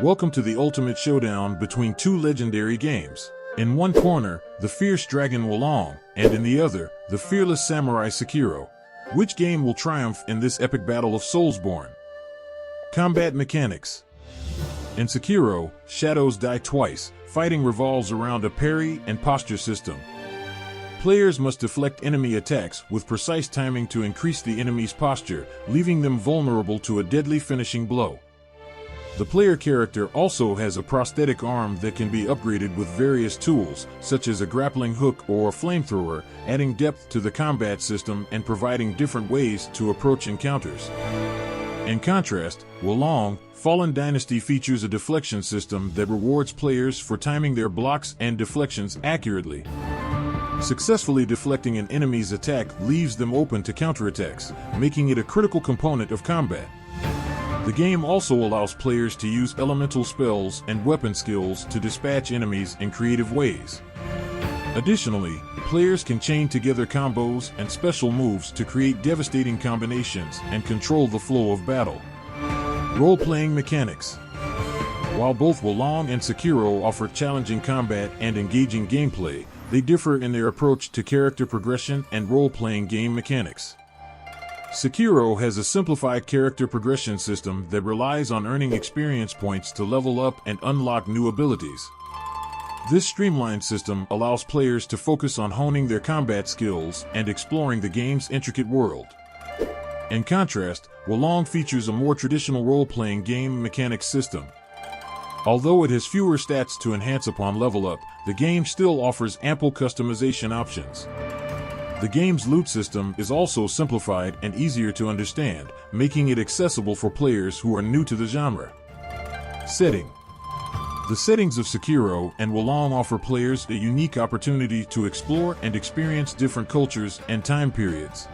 Welcome to the ultimate showdown between two legendary games. In one corner, the fierce dragon Wolong, and in the other, the fearless samurai Sekiro. Which game will triumph in this epic battle of Soulsborne? Combat mechanics. In Sekiro, shadows die twice. Fighting revolves around a parry and posture system. Players must deflect enemy attacks with precise timing to increase the enemy's posture, leaving them vulnerable to a deadly finishing blow. The player character also has a prosthetic arm that can be upgraded with various tools, such as a grappling hook or a flamethrower, adding depth to the combat system and providing different ways to approach encounters. In contrast, Long Fallen Dynasty features a deflection system that rewards players for timing their blocks and deflections accurately. Successfully deflecting an enemy's attack leaves them open to counterattacks, making it a critical component of combat. The game also allows players to use elemental spells and weapon skills to dispatch enemies in creative ways. Additionally, players can chain together combos and special moves to create devastating combinations and control the flow of battle. Role-playing mechanics. While both Wolong and Sekiro offer challenging combat and engaging gameplay, they differ in their approach to character progression and role-playing game mechanics. Sekiro has a simplified character progression system that relies on earning experience points to level up and unlock new abilities. This streamlined system allows players to focus on honing their combat skills and exploring the game's intricate world. In contrast, Wolong features a more traditional role-playing game mechanics system. Although it has fewer stats to enhance upon level up, the game still offers ample customization options. The game's loot system is also simplified and easier to understand, making it accessible for players who are new to the genre. Setting. The settings of Sekiro and Wolong offer players a unique opportunity to explore and experience different cultures and time periods.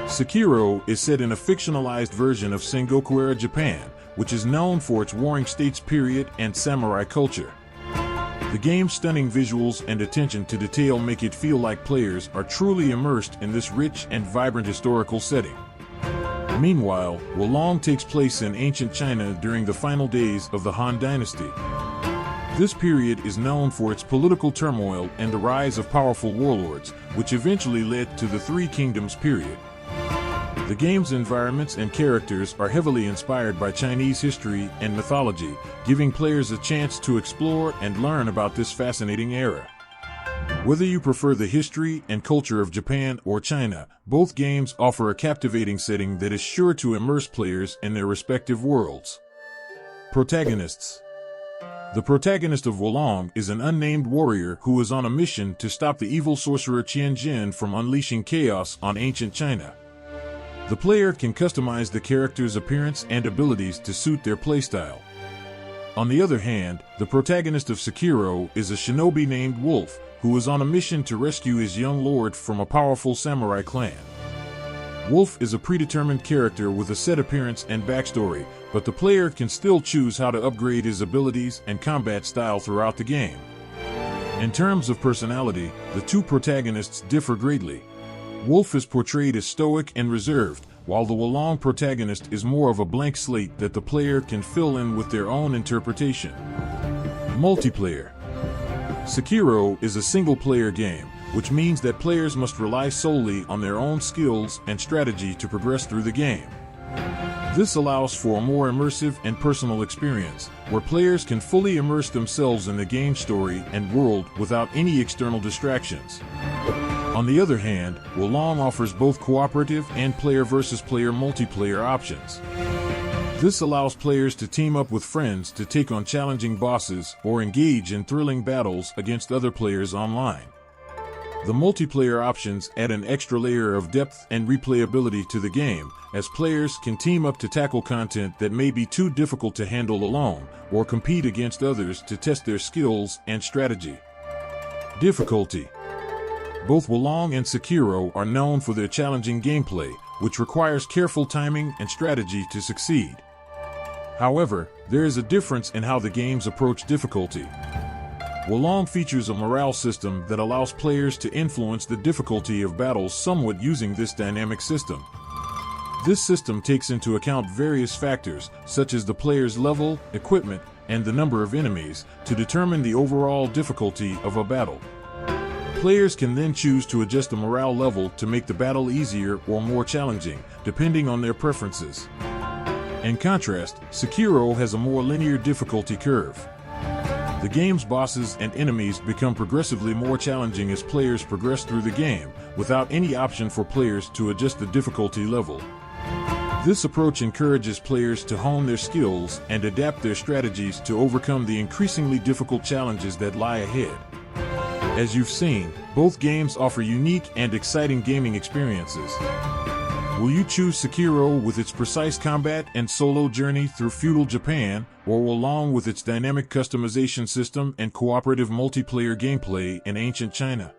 Sekiro is set in a fictionalized version of Sengoku-era Japan, which is known for its warring states period and samurai culture. The game's stunning visuals and attention to detail make it feel like players are truly immersed in this rich and vibrant historical setting. Meanwhile, Wolong takes place in ancient China during the final days of the Han Dynasty. This period is known for its political turmoil and the rise of powerful warlords, which eventually led to the Three Kingdoms period. The game's environments and characters are heavily inspired by Chinese history and mythology, giving players a chance to explore and learn about this fascinating era. Whether you prefer the history and culture of Japan or China, both games offer a captivating setting that is sure to immerse players in their respective worlds. Protagonists. The protagonist of Wolong is an unnamed warrior who is on a mission to stop the evil sorcerer Qian Jin from unleashing chaos on ancient China. The player can customize the character's appearance and abilities to suit their playstyle. On the other hand, the protagonist of Sekiro is a shinobi named Wolf, who is on a mission to rescue his young lord from a powerful samurai clan. Wolf is a predetermined character with a set appearance and backstory, but the player can still choose how to upgrade his abilities and combat style throughout the game. In terms of personality, the two protagonists differ greatly. Wolf is portrayed as stoic and reserved, while the Wolong protagonist is more of a blank slate that the player can fill in with their own interpretation. Multiplayer. Sekiro is a single-player game, which means that players must rely solely on their own skills and strategy to progress through the game. This allows for a more immersive and personal experience, where players can fully immerse themselves in the game's story and world without any external distractions. On the other hand, Wolong offers both cooperative and player-versus-player multiplayer options. This allows players to team up with friends to take on challenging bosses or engage in thrilling battles against other players online. The multiplayer options add an extra layer of depth and replayability to the game, as players can team up to tackle content that may be too difficult to handle alone, or compete against others to test their skills and strategy. Difficulty. Both Wolong and Sekiro are known for their challenging gameplay, which requires careful timing and strategy to succeed. However, there is a difference in how the games approach difficulty. Wolong features a morale system that allows players to influence the difficulty of battles somewhat using this dynamic system. This system takes into account various factors, such as the player's level, equipment, and the number of enemies to determine the overall difficulty of a battle. Players can then choose to adjust the morale level to make the battle easier or more challenging, depending on their preferences. In contrast, Sekiro has a more linear difficulty curve. The game's bosses and enemies become progressively more challenging as players progress through the game, without any option for players to adjust the difficulty level. This approach encourages players to hone their skills and adapt their strategies to overcome the increasingly difficult challenges that lie ahead. As you've seen, both games offer unique and exciting gaming experiences. Will you choose Sekiro with its precise combat and solo journey through feudal Japan, or along with its dynamic customization system and cooperative multiplayer gameplay in ancient China?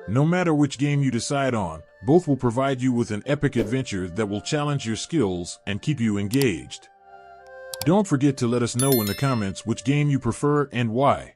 No matter which game you decide on, both will provide you with an epic adventure that will challenge your skills and keep you engaged. Don't forget to let us know in the comments which game you prefer and why.